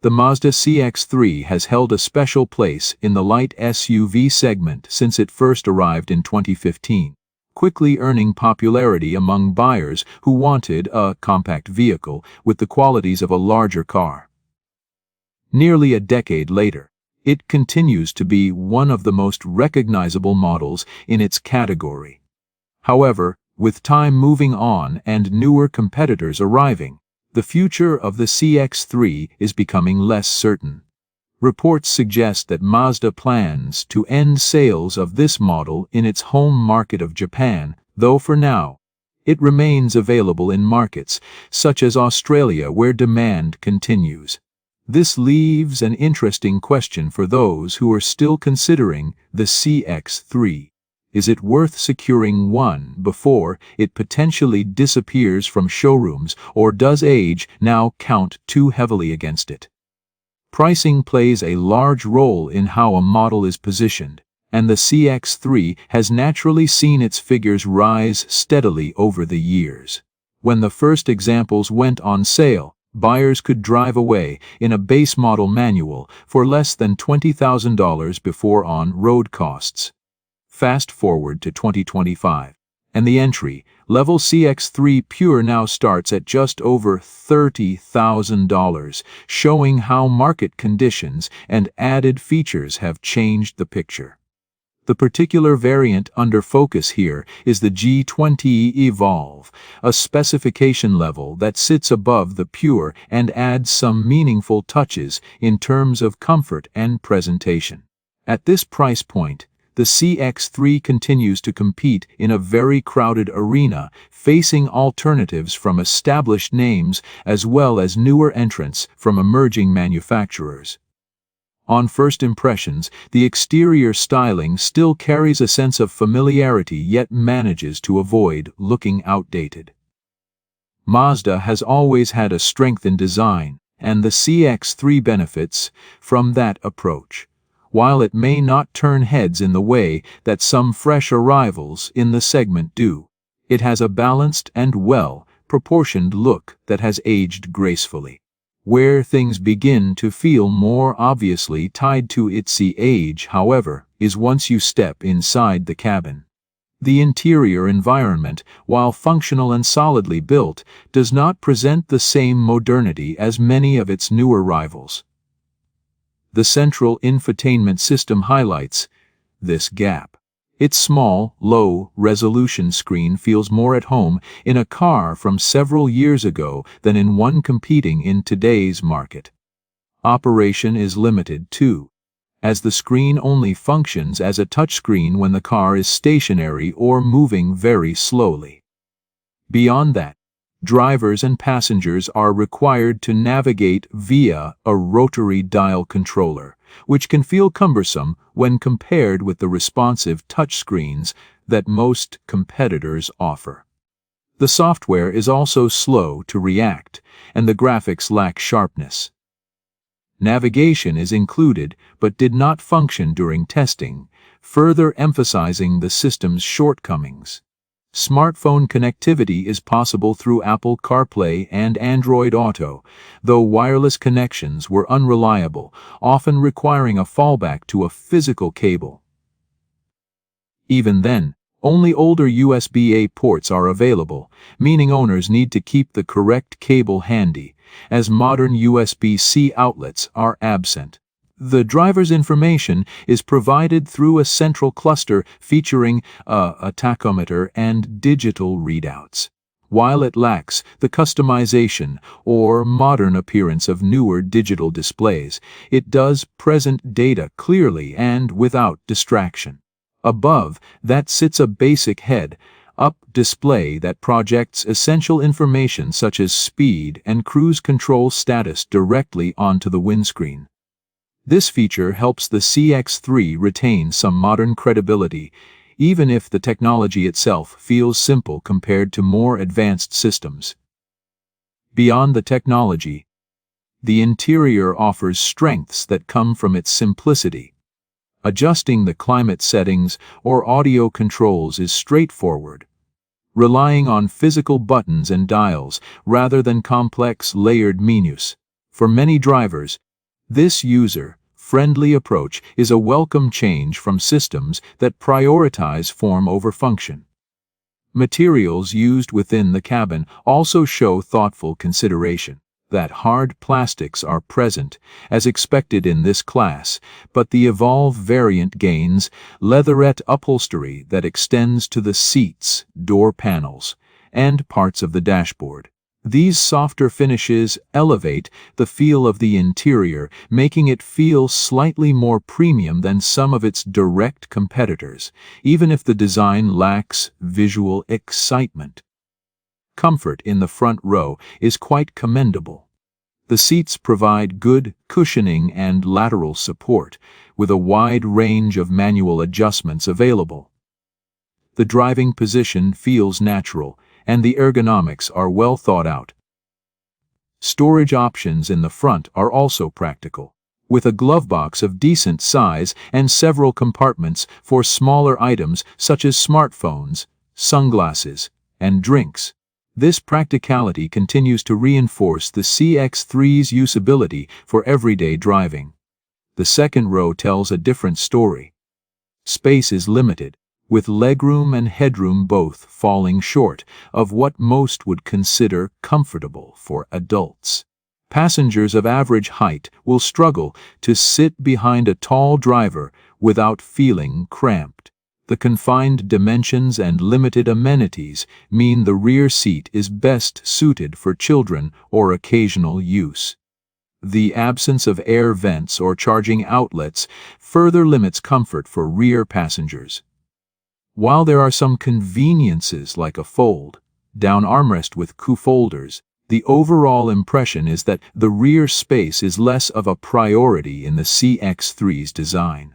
The Mazda CX-3 has held a special place in the light SUV segment since it first arrived in 2015, quickly earning popularity among buyers who wanted a compact vehicle with the qualities of a larger car. Nearly a decade later, it continues to be one of the most recognizable models in its category. However, with time moving on and newer competitors arriving, the future of the CX-3 is becoming less certain. Reports suggest that Mazda plans to end sales of this model in its home market of Japan, though for now, it remains available in markets such as Australia where demand continues. This leaves an interesting question for those who are still considering the CX-3. Is it worth securing one before it potentially disappears from showrooms, or does age now count too heavily against it? Pricing plays a large role in how a model is positioned, and the CX-3 has naturally seen its figures rise steadily over the years. When the first examples went on sale, buyers could drive away in a base model manual for less than $20,000 before on-road costs. Fast forward to 2025, and the entry-level CX-3 Pure now starts at just over $30,000, showing how market conditions and added features have changed the picture. The particular variant under focus here is the G20 Evolve, a specification level that sits above the Pure and adds some meaningful touches in terms of comfort and presentation. At this price point, the CX-3 continues to compete in a very crowded arena, facing alternatives from established names as well as newer entrants from emerging manufacturers. On first impressions, the exterior styling still carries a sense of familiarity yet manages to avoid looking outdated. Mazda has always had a strength in design, and the CX-3 benefits from that approach. While it may not turn heads in the way that some fresh arrivals in the segment do, it has a balanced and well-proportioned look that has aged gracefully. Where things begin to feel more obviously tied to its age, however, is once you step inside the cabin. The interior environment, while functional and solidly built, does not present the same modernity as many of its newer rivals. The central infotainment system highlights this gap. Its small, low-resolution screen feels more at home in a car from several years ago than in one competing in today's market. Operation is limited, too, as the screen only functions as a touchscreen when the car is stationary or moving very slowly. Beyond that, drivers and passengers are required to navigate via a rotary dial controller, which can feel cumbersome when compared with the responsive touchscreens that most competitors offer. The software is also slow to react, and the graphics lack sharpness. Navigation is included but did not function during testing, further emphasizing the system's shortcomings. Smartphone connectivity is possible through Apple CarPlay and Android Auto, though wireless connections were unreliable, often requiring a fallback to a physical cable. Even then, only older USB-A ports are available, meaning owners need to keep the correct cable handy, as modern USB-C outlets are absent. The driver's information is provided through a central cluster featuring a tachometer and digital readouts. While it lacks the customization or modern appearance of newer digital displays, it does present data clearly and without distraction. Above that sits a basic head-up display that projects essential information such as speed and cruise control status directly onto the windscreen. This feature helps the CX-3 retain some modern credibility, even if the technology itself feels simple compared to more advanced systems. Beyond the technology, the interior offers strengths that come from its simplicity. Adjusting the climate settings or audio controls is straightforward, relying on physical buttons and dials rather than complex layered menus. For many drivers, This user-friendly approach is a welcome change from systems that prioritize form over function. Materials used within the cabin also show thoughtful consideration. That hard plastics are present, as expected in this class, but the Evolve variant gains leatherette upholstery that extends to the seats, door panels, and parts of the dashboard. These softer finishes elevate the feel of the interior, making it feel slightly more premium than some of its direct competitors, even if the design lacks visual excitement. Comfort in the front row is quite commendable. The seats provide good cushioning and lateral support, with a wide range of manual adjustments available. The driving position feels natural, and the ergonomics are well thought out. Storage options in the front are also practical, with a glove box of decent size and several compartments for smaller items such as smartphones, sunglasses, and drinks. This practicality continues to reinforce the CX-3's usability for everyday driving. The second row tells a different story. Space is limited, with legroom and headroom both falling short of what most would consider comfortable for adults. Passengers of average height will struggle to sit behind a tall driver without feeling cramped. The confined dimensions and limited amenities mean the rear seat is best suited for children or occasional use. The absence of air vents or charging outlets further limits comfort for rear passengers. While there are some conveniences like a fold-down armrest with cup-holders, the overall impression is that the rear space is less of a priority in the CX-3's design.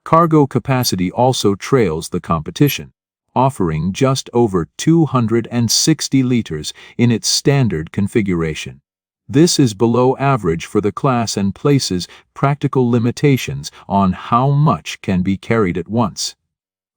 Cargo capacity also trails the competition, offering just over 260 liters in its standard configuration. This is below average for the class and places practical limitations on how much can be carried at once.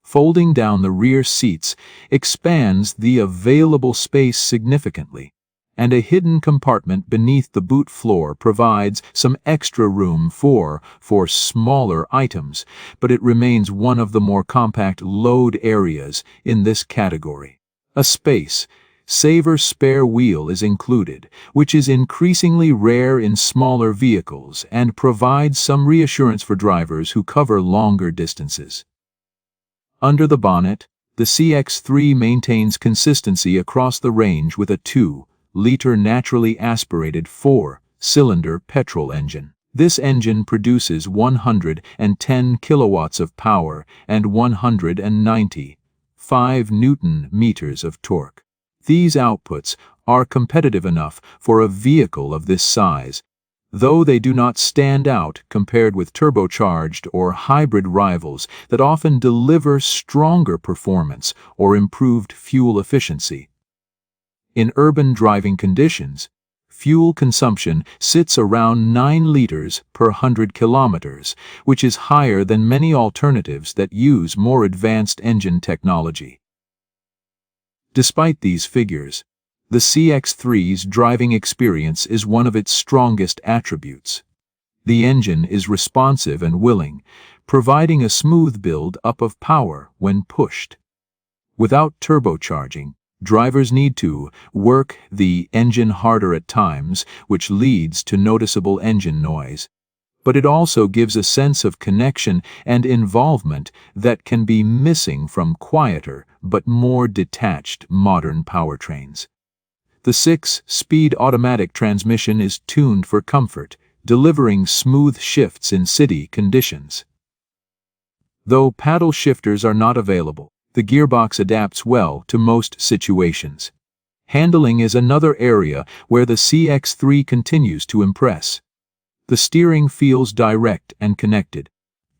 Folding down the rear seats expands the available space significantly, and a hidden compartment beneath the boot floor provides some extra room for smaller items, but it remains one of the more compact load areas in this category. A space-saver spare wheel is included, which is increasingly rare in smaller vehicles and provides some reassurance for drivers who cover longer distances. Under the bonnet, the CX-3 maintains consistency across the range with a 2-liter naturally aspirated 4-cylinder petrol engine. This engine produces 110 kilowatts of power and 195 Newton-meters of torque. These outputs are competitive enough for a vehicle of this size, though they do not stand out compared with turbocharged or hybrid rivals that often deliver stronger performance or improved fuel efficiency. In urban driving conditions, fuel consumption sits around 9 liters per 100 kilometers, which is higher than many alternatives that use more advanced engine technology. Despite these figures, the CX-3's driving experience is one of its strongest attributes. The engine is responsive and willing, providing a smooth build-up of power when pushed. Without turbocharging, drivers need to work the engine harder at times, which leads to noticeable engine noise. But it also gives a sense of connection and involvement that can be missing from quieter but more detached modern powertrains. The 6-speed automatic transmission is tuned for comfort, delivering smooth shifts in city conditions. Though paddle shifters are not available, the gearbox adapts well to most situations. Handling is another area where the CX-3 continues to impress. The steering feels direct and connected,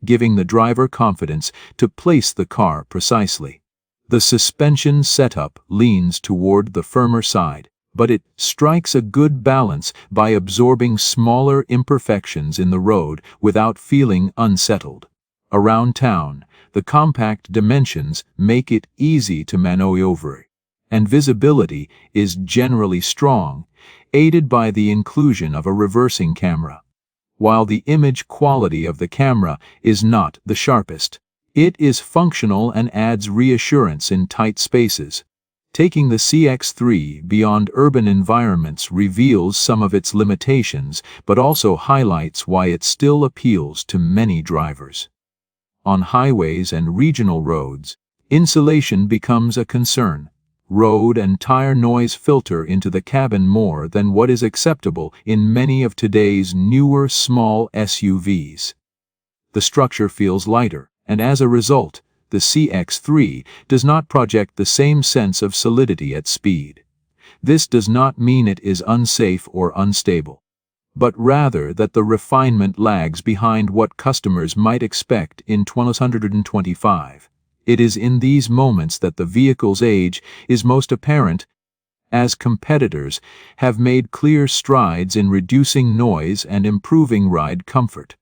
giving the driver confidence to place the car precisely. The suspension setup leans toward the firmer side, but it strikes a good balance by absorbing smaller imperfections in the road without feeling unsettled. Around town, the compact dimensions make it easy to maneuver, and visibility is generally strong, aided by the inclusion of a reversing camera. while the image quality of the camera is not the sharpest. It is functional and adds reassurance in tight spaces. Taking the CX-3 beyond urban environments reveals some of its limitations, but also highlights why it still appeals to many drivers. On highways and regional roads, insulation becomes a concern. Road and tire noise filter into the cabin more than what is acceptable in many of today's newer small SUVs. The structure feels lighter, and as a result, the CX-3 does not project the same sense of solidity at speed. This does not mean it is unsafe or unstable, but rather that the refinement lags behind what customers might expect in 2025. It is in these moments that the vehicle's age is most apparent, as competitors have made clear strides in reducing noise and improving ride comfort.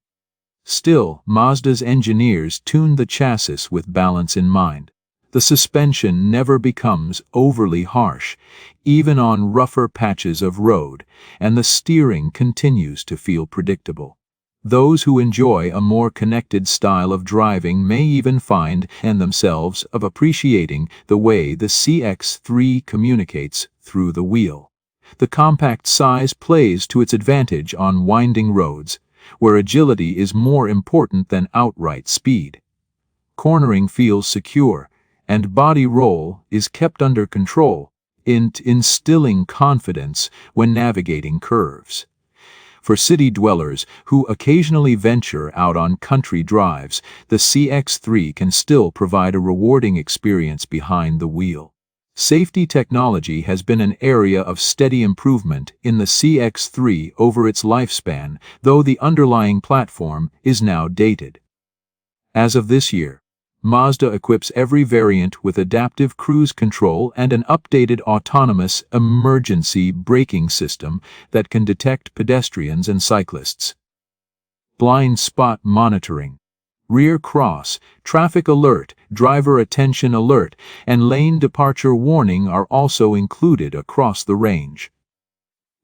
Still, Mazda's engineers tuned the chassis with balance in mind. The suspension never becomes overly harsh, even on rougher patches of road, and the steering continues to feel predictable. Those who enjoy a more connected style of driving may even find themselves appreciating the way the CX-3 communicates through the wheel. The compact size plays to its advantage on winding roads, where agility is more important than outright speed. Cornering feels secure, and body roll is kept under control, instilling confidence when navigating curves. For city dwellers who occasionally venture out on country drives, the CX-3 can still provide a rewarding experience behind the wheel. Safety technology has been an area of steady improvement in the CX-3 over its lifespan, though the underlying platform is now dated. As of this year, Mazda equips every variant with adaptive cruise control and an updated autonomous emergency braking system that can detect pedestrians and cyclists. Blind spot monitoring, rear cross, traffic alert, driver attention alert, and lane departure warning are also included across the range.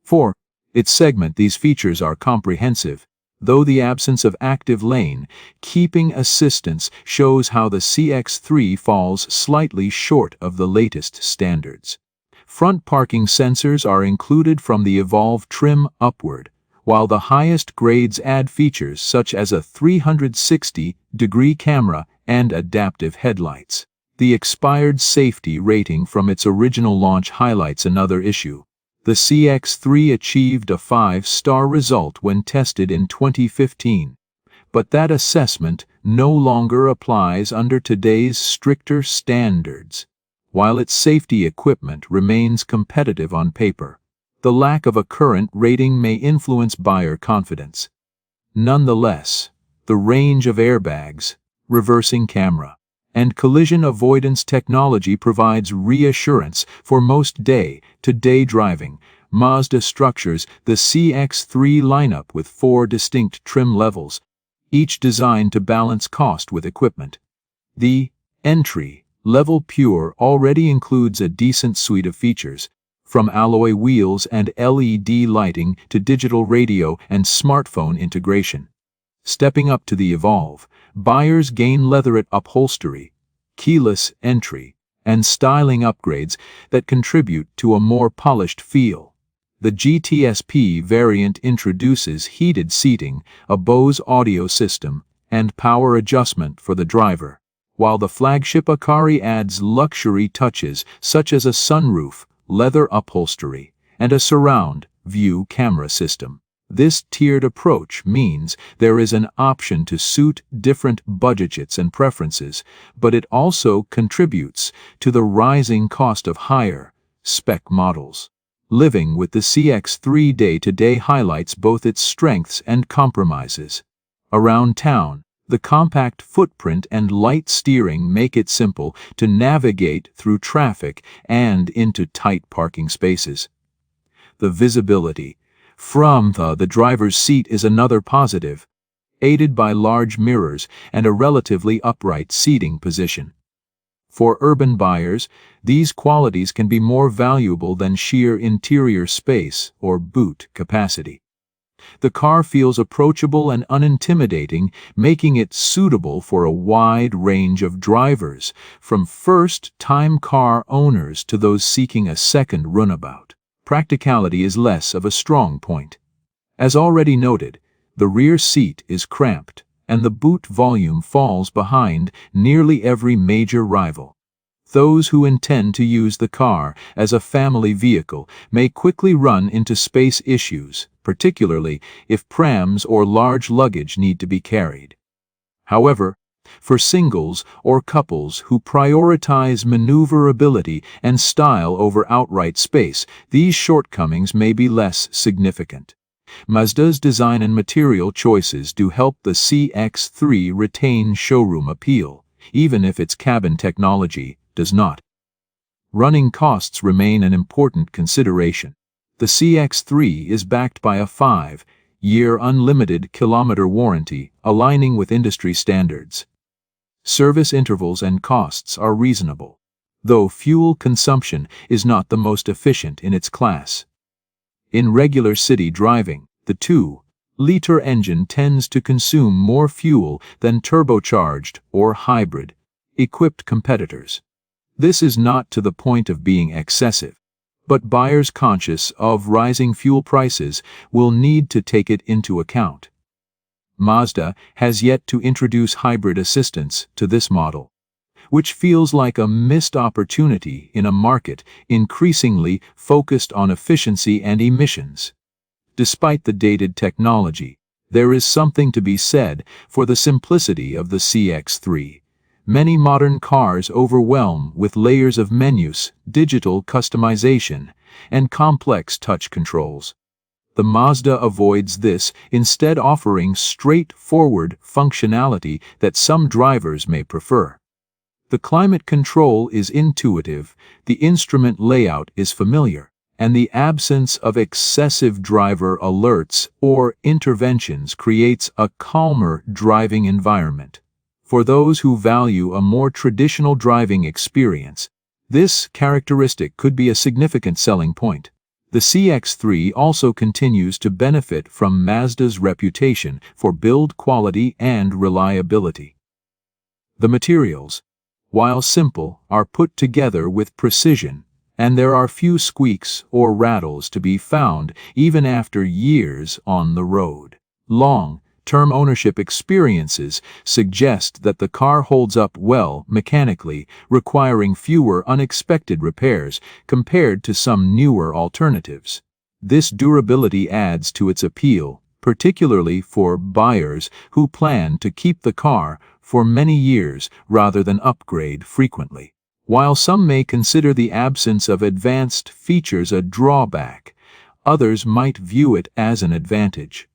For its segment, these features are comprehensive, though the absence of active lane keeping assistance shows how the CX-3 falls slightly short of the latest standards. Front parking sensors are included from the Evolve trim upward, while the highest grades add features such as a 360-degree camera and adaptive headlights. The expired safety rating from its original launch highlights another issue. The CX-3 achieved a 5-star result when tested in 2015, but that assessment no longer applies under today's stricter standards. While its safety equipment remains competitive on paper, the lack of a current rating may influence buyer confidence. Nonetheless, the range of airbags, reversing camera, and collision avoidance technology provides reassurance for most day-to-day driving. Mazda structures the CX-3 lineup with 4 distinct trim levels, each designed to balance cost with equipment. The entry-level Pure already includes a decent suite of features, from alloy wheels and LED lighting to digital radio and smartphone integration. Stepping up to the Evolve, buyers gain leatherette upholstery, keyless entry, and styling upgrades that contribute to a more polished feel. The GTSP variant introduces heated seating, a Bose audio system, and power adjustment for the driver, while the flagship Akari adds luxury touches such as a sunroof, leather upholstery, and a surround view camera system. This tiered approach means there is an option to suit different budgets and preferences, but it also contributes to the rising cost of higher spec models. Living with the CX-3 day-to-day highlights both its strengths and compromises. Around town, the compact footprint and light steering make it simple to navigate through traffic and into tight parking spaces. The visibility from the driver's seat is another positive, aided by large mirrors and a relatively upright seating position. For urban buyers, these qualities can be more valuable than sheer interior space or boot capacity. The car feels approachable and unintimidating, making it suitable for a wide range of drivers, from first-time car owners to those seeking a second runabout. Practicality is less of a strong point. As already noted, the rear seat is cramped, and the boot volume falls behind nearly every major rival. Those who intend to use the car as a family vehicle may quickly run into space issues, particularly if prams or large luggage need to be carried. However, for singles or couples who prioritize maneuverability and style over outright space, these shortcomings may be less significant. Mazda's design and material choices do help the CX-3 retain showroom appeal, even if its cabin technology does not. Running costs remain an important consideration. The CX-3 is backed by a 5-year unlimited kilometer warranty, aligning with industry standards. Service intervals and costs are reasonable, though fuel consumption is not the most efficient in its class. In regular city driving, the 2-liter engine tends to consume more fuel than turbocharged or hybrid-equipped competitors. This is not to the point of being excessive, but buyers conscious of rising fuel prices will need to take it into account. Mazda has yet to introduce hybrid assistance to this model, which feels like a missed opportunity in a market increasingly focused on efficiency and emissions. Despite the dated technology, there is something to be said for the simplicity of the CX-3. Many modern cars overwhelm with layers of menus, digital customization, and complex touch controls. The Mazda avoids this, instead offering straightforward functionality that some drivers may prefer. The climate control is intuitive, the instrument layout is familiar, and the absence of excessive driver alerts or interventions creates a calmer driving environment. For those who value a more traditional driving experience, this characteristic could be a significant selling point. The CX-3 also continues to benefit from Mazda's reputation for build quality and reliability. The materials, while simple, are put together with precision, and there are few squeaks or rattles to be found even after years on the road. Long-term ownership experiences suggest that the car holds up well mechanically, requiring fewer unexpected repairs compared to some newer alternatives. This durability adds to its appeal, particularly for buyers who plan to keep the car for many years rather than upgrade frequently. While some may consider the absence of advanced features a drawback, others might view it as an advantage.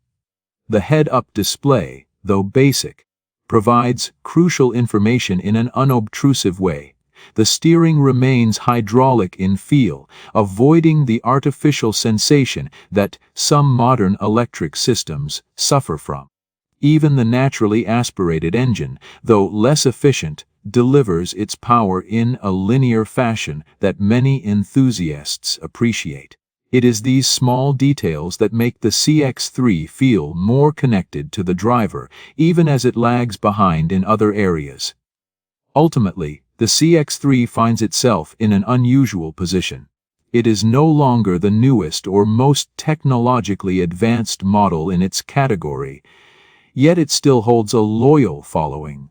The head-up display, though basic, provides crucial information in an unobtrusive way. The steering remains hydraulic in feel, avoiding the artificial sensation that some modern electric systems suffer from. Even the naturally aspirated engine, though less efficient, delivers its power in a linear fashion that many enthusiasts appreciate. It is these small details that make the CX-3 feel more connected to the driver, even as it lags behind in other areas. Ultimately, the CX-3 finds itself in an unusual position. It is no longer the newest or most technologically advanced model in its category, yet it still holds a loyal following.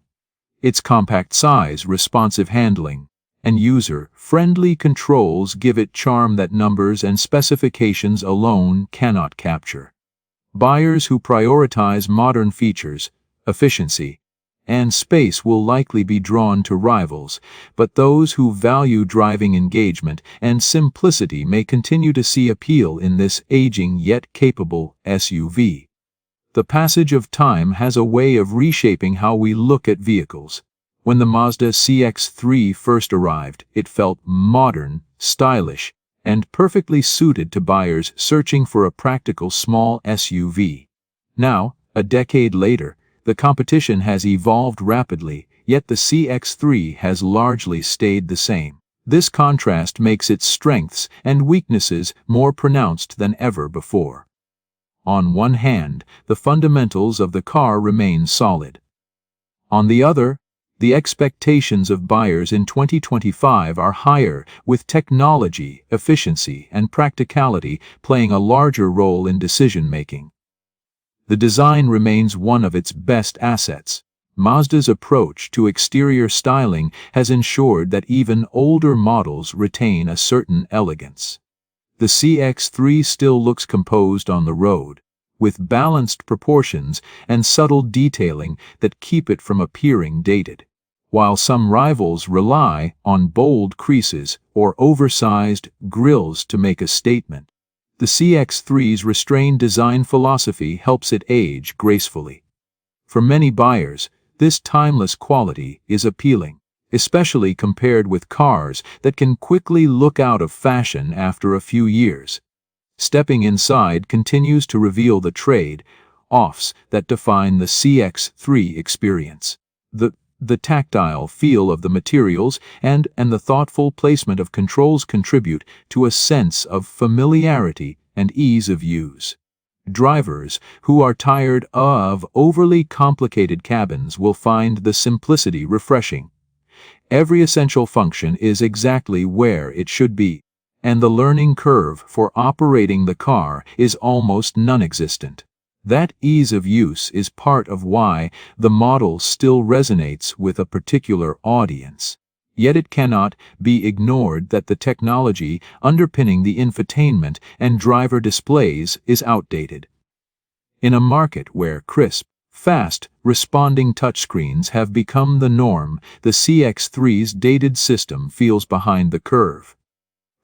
Its compact size, responsive handling, and user-friendly controls give it charm that numbers and specifications alone cannot capture. Buyers who prioritize modern features, efficiency, and space will likely be drawn to rivals, but those who value driving engagement and simplicity may continue to see appeal in this aging yet capable SUV. The passage of time has a way of reshaping how we look at vehicles. When the Mazda CX-3 first arrived, it felt modern, stylish, and perfectly suited to buyers searching for a practical small SUV. Now, a decade later, the competition has evolved rapidly, yet the CX-3 has largely stayed the same. This contrast makes its strengths and weaknesses more pronounced than ever before. On one hand, the fundamentals of the car remain solid. On the other, the expectations of buyers in 2025 are higher, with technology, efficiency, and practicality playing a larger role in decision-making. The design remains one of its best assets. Mazda's approach to exterior styling has ensured that even older models retain a certain elegance. The CX-3 still looks composed on the road, with balanced proportions and subtle detailing that keep it from appearing dated. While some rivals rely on bold creases or oversized grilles to make a statement, the CX-3's restrained design philosophy helps it age gracefully. For many buyers, this timeless quality is appealing, especially compared with cars that can quickly look out of fashion after a few years. Stepping inside continues to reveal the trade-offs that define the CX-3 experience. The tactile feel of the materials and the thoughtful placement of controls contribute to a sense of familiarity and ease of use. Drivers who are tired of overly complicated cabins will find the simplicity refreshing. Every essential function is exactly where it should be, and the learning curve for operating the car is almost non-existent. That ease of use is part of why the model still resonates with a particular audience. Yet it cannot be ignored that the technology underpinning the infotainment and driver displays is outdated. In a market where crisp, fast, responding touchscreens have become the norm, the CX-3's dated system feels behind the curve.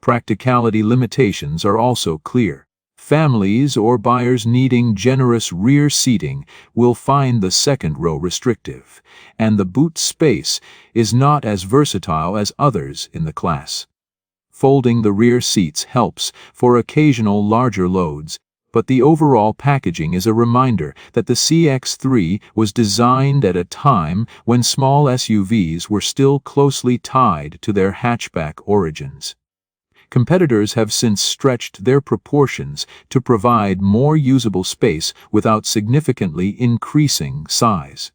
Practicality limitations are also clear. Families or buyers needing generous rear seating will find the second row restrictive, and the boot space is not as versatile as others in the class. Folding the rear seats helps for occasional larger loads, but the overall packaging is a reminder that the CX-3 was designed at a time when small SUVs were still closely tied to their hatchback origins. Competitors have since stretched their proportions to provide more usable space without significantly increasing size.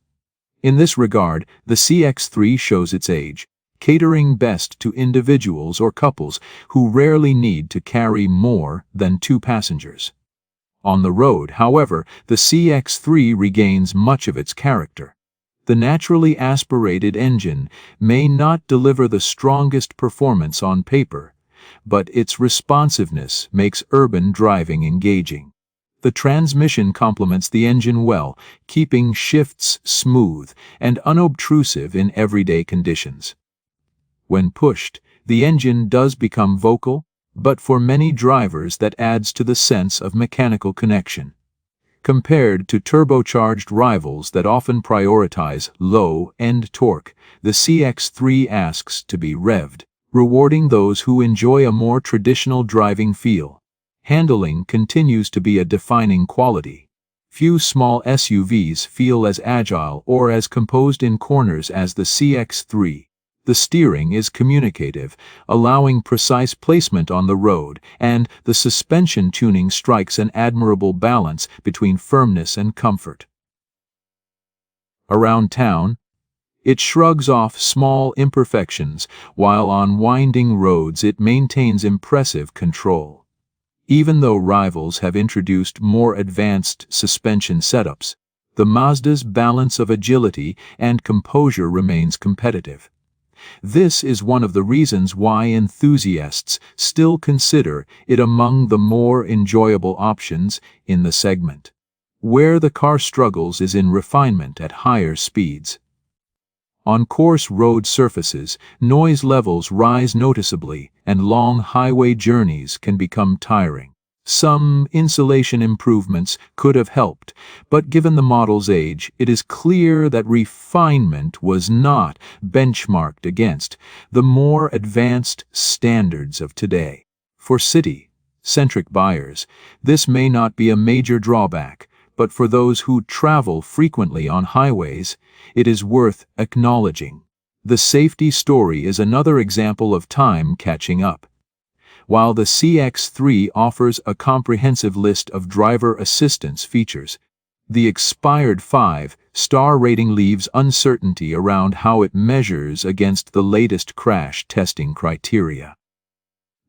In this regard, the CX-3 shows its age, catering best to individuals or couples who rarely need to carry more than 2 passengers. On the road, however, the CX-3 regains much of its character. The naturally aspirated engine may not deliver the strongest performance on paper, but its responsiveness makes urban driving engaging. The transmission complements the engine well, keeping shifts smooth and unobtrusive in everyday conditions. When pushed, the engine does become vocal, but for many drivers that adds to the sense of mechanical connection. Compared to turbocharged rivals that often prioritize low-end torque, the CX-3 asks to be revved, rewarding those who enjoy a more traditional driving feel. Handling continues to be a defining quality. Few small SUVs feel as agile or as composed in corners as the CX-3. The steering is communicative, allowing precise placement on the road, and the suspension tuning strikes an admirable balance between firmness and comfort. Around town, it shrugs off small imperfections, while on winding roads it maintains impressive control. Even though rivals have introduced more advanced suspension setups, the Mazda's balance of agility and composure remains competitive. This is one of the reasons why enthusiasts still consider it among the more enjoyable options in the segment. Where the car struggles is in refinement at higher speeds. On coarse road surfaces, noise levels rise noticeably, and long highway journeys can become tiring. Some insulation improvements could have helped, but given the model's age, it is clear that refinement was not benchmarked against the more advanced standards of today. For city-centric buyers, this may not be a major drawback, but for those who travel frequently on highways, it is worth acknowledging. The safety story is another example of time catching up. while the CX-3 offers a comprehensive list of driver assistance features. The expired 5-star rating leaves uncertainty around how it measures against the latest crash testing criteria.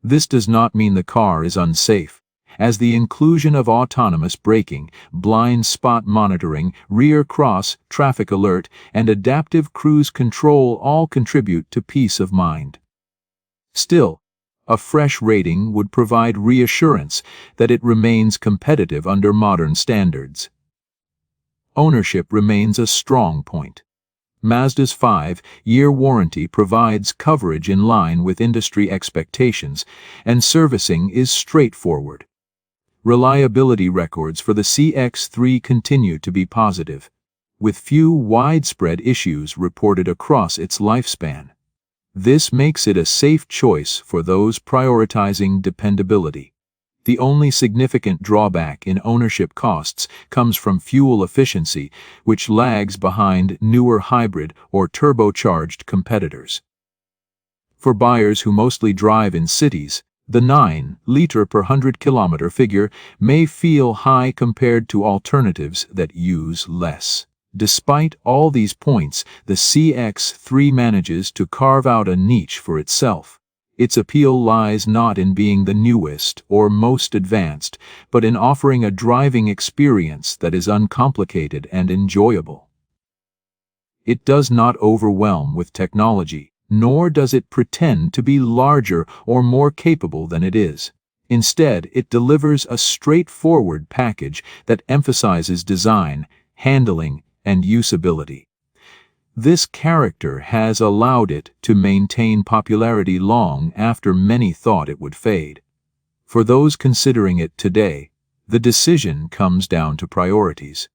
This does not mean the car is unsafe, as the inclusion of autonomous braking, blind spot monitoring, rear cross traffic alert, and adaptive cruise control all contribute to peace of mind. Still, a fresh rating would provide reassurance that it remains competitive under modern standards. Ownership remains a strong point. Mazda's 5-year warranty provides coverage in line with industry expectations, and servicing is straightforward. Reliability records for the CX-3 continue to be positive, with few widespread issues reported across its lifespan. This makes it a safe choice for those prioritizing dependability. The only significant drawback in ownership costs comes from fuel efficiency, which lags behind newer hybrid or turbocharged competitors. For buyers who mostly drive in cities, the 9-liter per 100-kilometer figure may feel high compared to alternatives that use less. Despite all these points, the CX-3 manages to carve out a niche for itself. Its appeal lies not in being the newest or most advanced, but in offering a driving experience that is uncomplicated and enjoyable. It does not overwhelm with technology, nor does it pretend to be larger or more capable than it is. Instead, it delivers a straightforward package that emphasizes design, handling, and usability. This character has allowed it to maintain popularity long after many thought it would fade. For those considering it today, the decision comes down to priorities.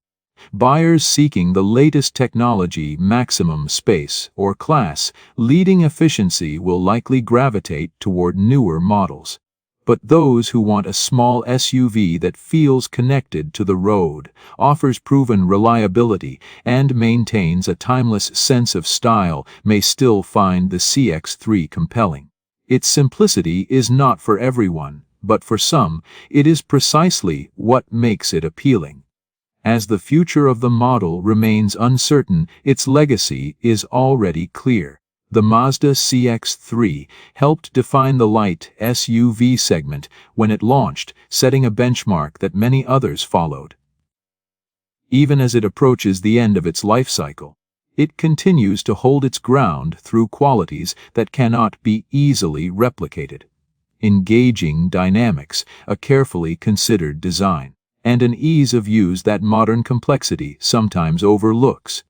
Buyers seeking the latest technology, maximum space, or class-leading efficiency will likely gravitate toward newer models. But those who want a small SUV that feels connected to the road, offers proven reliability, and maintains a timeless sense of style may still find the CX-3 compelling. Its simplicity is not for everyone, but for some, it is precisely what makes it appealing. As the future of the model remains uncertain, its legacy is already clear. The Mazda CX-3 helped define the light SUV segment when it launched, setting a benchmark that many others followed. Even as it approaches the end of its life cycle, it continues to hold its ground through qualities that cannot be easily replicated. Engaging dynamics, a carefully considered design, and an ease of use that modern complexity sometimes overlooks.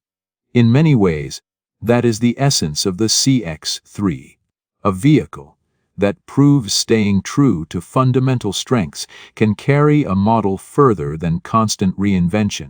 In many ways, that is the essence of the CX-3, a vehicle that proves staying true to fundamental strengths can carry a model further than constant reinvention.